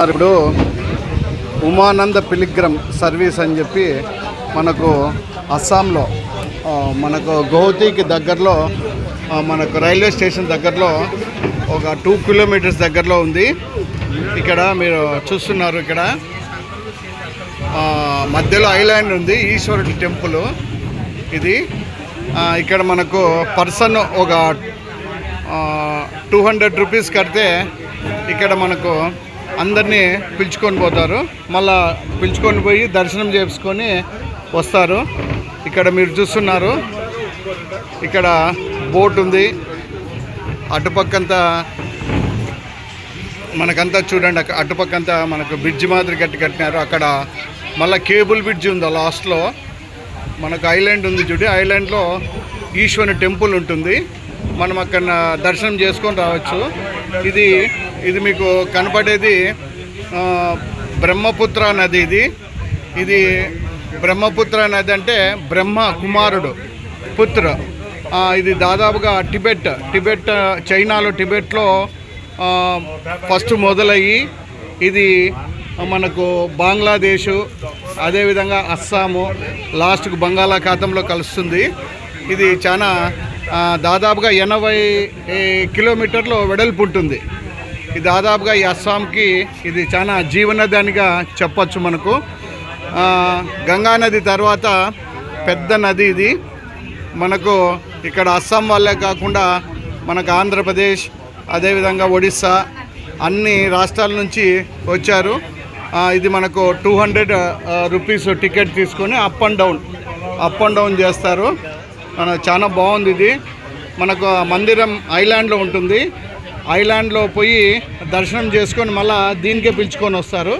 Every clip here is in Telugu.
ఇప్పుడు ఉమానంద పిలిగ్రమ్ సర్వీస్ అని చెప్పి మనకు అస్సాంలో మనకు గౌహతికి దగ్గరలో మనకు రైల్వే స్టేషన్ దగ్గరలో ఒక 2 కిలోమీటర్స్ దగ్గరలో ఉంది. ఇక్కడ మీరు చూస్తున్నారు, ఇక్కడ మధ్యలో ఐలాండ్ ఉంది, ఈశ్వరుడి టెంపుల్ ఇది. ఇక్కడ మనకు పర్సన్ ఒక 200 రూపీస్ కడితే ఇక్కడ మనకు అందరినీ పిలుచుకొని పోతారు. మళ్ళా పిలుచుకొని పోయి దర్శనం చేసుకొని వస్తారు. ఇక్కడ మీరు చూస్తున్నారు, ఇక్కడ బోట్ ఉంది, అటుపక్కంతా మనకంతా చూడండి, అటుపక్కంతా మనకు బ్రిడ్జ్ మాదిరి కట్టినారు. అక్కడ మళ్ళీ కేబుల్ బ్రిడ్జ్ ఉంది లాస్ట్లో. మనకు ఐలాండ్ ఉంది చూడు, ఐలాండ్లో ఈశ్వరుని టెంపుల్ ఉంటుంది. మనం అక్కడ దర్శనం చేసుకొని రావచ్చు. ఇది మీకు కనపడేది బ్రహ్మపుత్ర నది. ఇది బ్రహ్మపుత్ర నది అంటే బ్రహ్మ కుమారుడు పుత్ర. ఇది దాదాపుగా టిబెట్ చైనాలో టిబెట్లో ఫస్ట్ మొదలయ్యి ఇది మనకు బంగ్లాదేశు, అదేవిధంగా అస్సాము, లాస్ట్కు బంగాళాఖాతంలో కలుస్తుంది. ఇది చాలా దాదాపుగా 80 కిలోమీటర్లు వెడల్పు ఉంటుంది. ఇది దాదాపుగా ఈ అస్సాంకి ఇది చాలా జీవనదానిగా చెప్పచ్చు. మనకు గంగా నది తర్వాత పెద్ద నది ఇది. మనకు ఇక్కడ అస్సాం వాళ్ళే కాకుండా మనకు ఆంధ్రప్రదేశ్, అదేవిధంగా ఒడిస్సా, అన్ని రాష్ట్రాల నుంచి వచ్చారు. ఇది మనకు 200 రూపీస్ టికెట్ తీసుకొని అప్ అండ్ డౌన్ చేస్తారు. చాలా బాగుంది ఇది. మనకు మందిరం ఐలాండ్లో ఉంటుంది. ఐలాండ్లో పోయి దర్శనం చేసుకొని మళ్ళీ దీనికే పిలుచుకొని వస్తారు.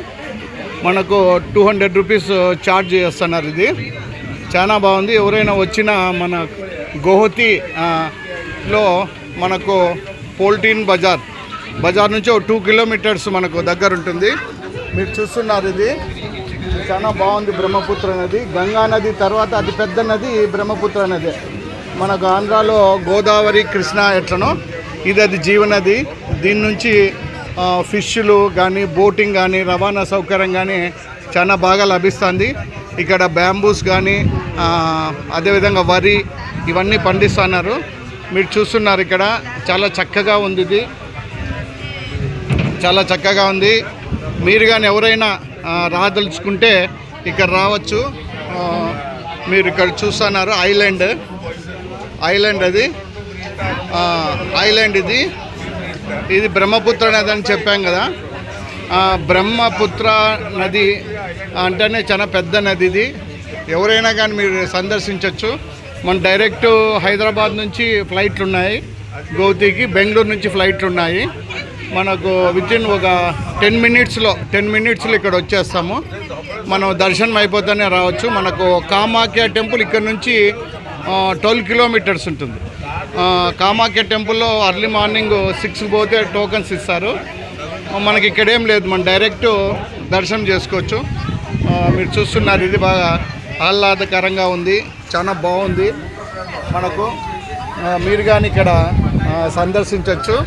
మనకు 200 రూపీస్ ఛార్జ్ చేస్తున్నారు. ఇది చాలా బాగుంది. ఎవరైనా వచ్చినా మన గౌహతిలో మనకు పోల్టీన్ బజార్ నుంచి 2 కిలోమీటర్స్ మనకు దగ్గర ఉంటుంది. మీరు చూస్తున్నారు, ఇది చాలా బాగుంది. బ్రహ్మపుత్ర నది, గంగా నది తర్వాత అతి పెద్ద నది బ్రహ్మపుత్ర నది. మనకు ఆంధ్రాలో గోదావరి, కృష్ణ ఎట్లనో ఇది అది జీవనది. దీని నుంచి ఫిష్లు కానీ, బోటింగ్ కానీ, రవాణా సౌకర్యం కానీ చాలా బాగా లభిస్తుంది. ఇక్కడ బ్యాంబూస్ కానీ, అదేవిధంగా వరి ఇవన్నీ పండిస్తున్నారు. మీరు చూస్తున్నారు, ఇక్కడ చాలా చక్కగా ఉంది. ఇది చాలా చక్కగా ఉంది. మీరు కానీ ఎవరైనా రాదలుచుకుంటే ఇక్కడ రావచ్చు. మీరు ఇక్కడ చూస్తున్నారు ఐలాండ్ అది ఐలాండ్ ఇది బ్రహ్మపుత్ర నది అని చెప్పాం కదా. బ్రహ్మపుత్ర నది అంటేనే చాలా పెద్ద నది. ఇది ఎవరైనా కానీ మీరు సందర్శించవచ్చు. మన డైరెక్ట్ హైదరాబాద్ నుంచి ఫ్లైట్లు ఉన్నాయి, గౌహతికి బెంగళూరు నుంచి ఫ్లైట్లు ఉన్నాయి. మనకు వితిన్ ఒక 10 మినిట్స్లో ఇక్కడ వచ్చేస్తాము. మనం దర్శనం అయిపోతేనే రావచ్చు. మనకు కామాఖ్య టెంపుల్ ఇక్కడ నుంచి 12 కిలోమీటర్స్ ఉంటుంది. కామాఖ్య టెంపుల్లో అర్లీ మార్నింగ్ 6కి పోతే టోకన్స్ ఇస్తారు. మనకి ఇక్కడేం లేదు, మనం డైరెక్ట్ దర్శనం చేసుకోవచ్చు. మీరు చూస్తున్నారు, ఇది బాగా ఆహ్లాదకరంగా ఉంది, చాలా బాగుంది. మనకు మీరు కానీ ఇక్కడ సందర్శించవచ్చు.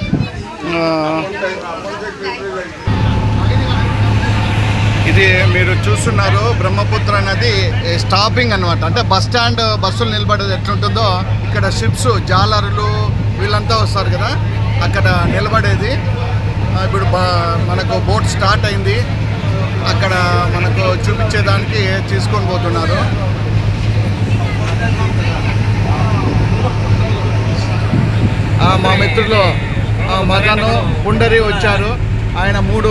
ఇది మీరు చూస్తున్నారు బ్రహ్మపుత్ర నది స్టాపింగ్ అనమాట. అంటే బస్ స్టాండ్ బస్సులు నిలబడేది ఎట్లుంటుందో ఇక్కడ షిప్స్, జాలరులు వీళ్ళంతా వస్తారు కదా, అక్కడ నిలబడేది. ఇప్పుడు మనకు బోట్ స్టార్ట్ అయింది. అక్కడ మనకు చూపించేదానికి తీసుకొని పోతున్నారు. మా మిత్రులు మదను, పుండరి వచ్చారు. ఆయన 3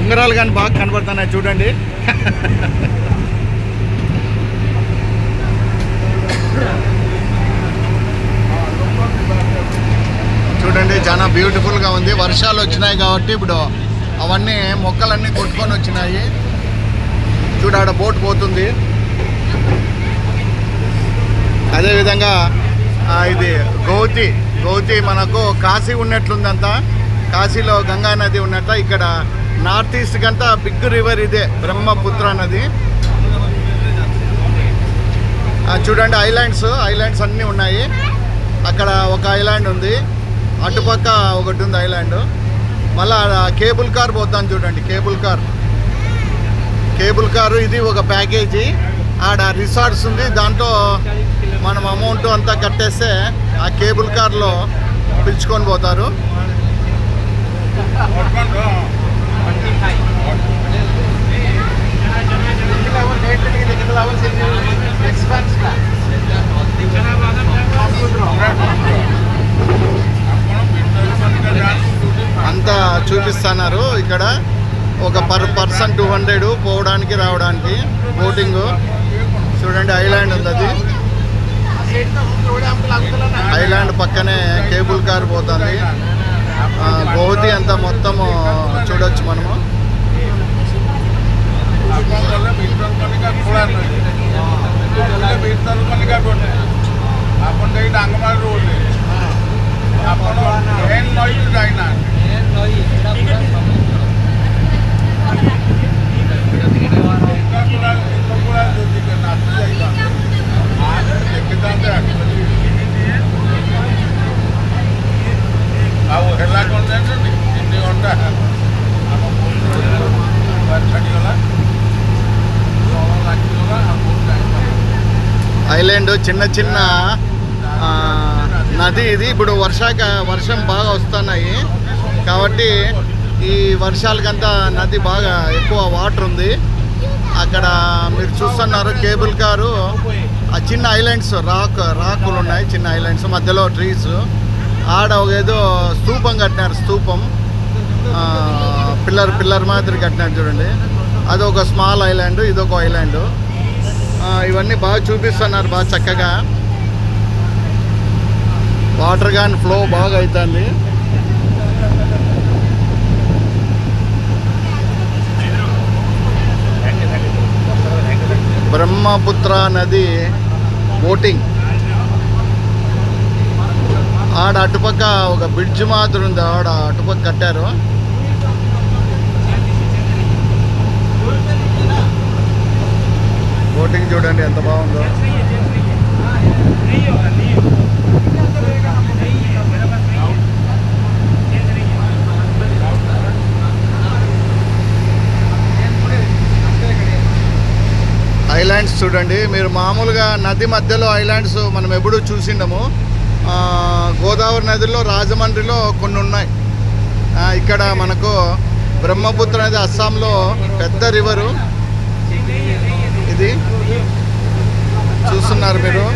ఉంగరాలు కానీ బాగా కనబడుతున్నాయి చూడండి. చూడండి, చాలా బ్యూటిఫుల్గా ఉంది. వర్షాలు వచ్చినాయి కాబట్టి ఇప్పుడు అవన్నీ మొక్కలన్నీ కొట్టుకొని వచ్చినాయి. చూడాడ బోట్ పోతుంది. అదేవిధంగా ఇది గౌహతి మనకు కాశీ ఉన్నట్లుందంతా. కాశీలో గంగా నది ఉన్నట్ట. ఇక్కడ నార్త్ ఈస్ట్ కంతా బిగ్ రివర్ ఇదే బ్రహ్మపుత్ర నది. చూడండి, ఐలాండ్స్ అన్నీ ఉన్నాయి. అక్కడ ఒక ఐలాండ్ ఉంది, అటుపక్క ఒకటి ఉంది ఐలాండ్. మళ్ళా కేబుల్ కార్ పోతాం చూడండి. కేబుల్ కారు ఇది ఒక ప్యాకేజీ. ఆడ రిసార్ట్స్ ఉంది, దాంట్లో మనం అమౌంట్ అంతా కట్టేస్తే ఆ కేబుల్ కార్లో పిలుచుకొని పోతారు. అంతా చూపిస్తున్నారు ఇక్కడ. ఒక పర్సన్ 200 పోవడానికి రావడానికి. బోటింగ్ చూడండి, ఐలాండ్ ఉంది అది. ఐలాండ్ పక్కనే కేబుల్ కార్ పోతుంది. గోహతి అంతా మొత్తము చూడొచ్చు మనము. ఐలాండ్ చిన్న చిన్న నది ఇది. ఇప్పుడు వర్షం బాగా వస్తున్నాయి కాబట్టి ఈ వర్షాలకంతా నది బాగా ఎక్కువ వాటర్ ఉంది. అక్కడ మీరు చూస్తున్నారు కేబుల్ కారు. ఆ చిన్న ఐలాండ్స్ రాకులు ఉన్నాయి, చిన్న ఐలాండ్స్ మధ్యలో ట్రీస్. ఆడ ఏదో స్తూపం కట్టినారు, స్తూపం పిల్లర్ మాదిరి కట్టినారు చూడండి. అదొక స్మాల్ ఐలాండ్, ఇదొక ఐలాండ్. ఇవన్నీ బాగా చూపిస్తున్నారు, బాగా చక్కగా. వాటర్ కానీ ఫ్లో బాగా అవుతుంది. బ్రహ్మపుత్ర నది బోటింగ్. ఆడ అటుపక్క ఒక బ్రిడ్జ్ మాత్రం ఉంది, ఆడ అటుపక్క కట్టారు. బోటింగ్ చూడండి ఎంత బాగుందో. ఐలాండ్స్ చూడండి మీరు. మామూలుగా నది మధ్యలో ఐలాండ్స్ మనం ఎప్పుడూ చూసిండము. గోదావరి నదిలో రాజమండ్రిలో కొన్ని ఉన్నాయి. ఇక్కడ మనకు బ్రహ్మపుత్ర నది అస్సాంలో పెద్ద రివరు ఇది. చూస్తున్నారు మీరు.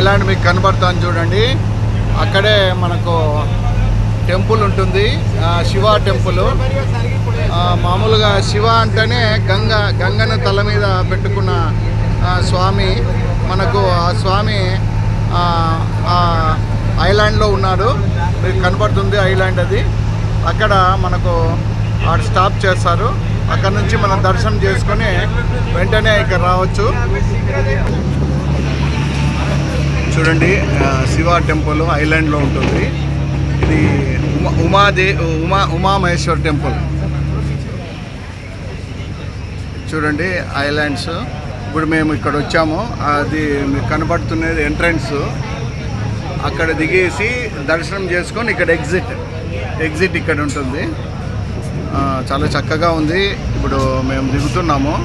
ఐలాండ్ మీకు కనబడుతుంది చూడండి. అక్కడే మనకు టెంపుల్ ఉంటుంది, శివ టెంపుల్. మామూలుగా శివ అంటేనే గంగను తల మీద పెట్టుకున్న స్వామి. మనకు ఆ స్వామి ఐలాండ్లో ఉన్నాడు. మీకు కనబడుతుంది ఐలాండ్ అది. అక్కడ మనకు స్టాప్ చేస్తారు. అక్కడ నుంచి మనం దర్శనం చేసుకొని వెంటనే ఇక్కడ రావచ్చు. చూడండి శివ టెంపుల్ ఐలాండ్లో ఉంటుంది. ఇది ఉమామహేశ్వర్ టెంపుల్. చూడండి ఐలాండ్స్. ఇప్పుడు మేము ఇక్కడ వచ్చాము. అది మీకు కనబడుతున్నది ఎంట్రన్స్. అక్కడ దిగేసి దర్శనం చేసుకొని ఇక్కడ ఎగ్జిట్ ఇక్కడ ఉంటుంది. చాలా చక్కగా ఉంది. ఇప్పుడు మేము దిగుతున్నాము.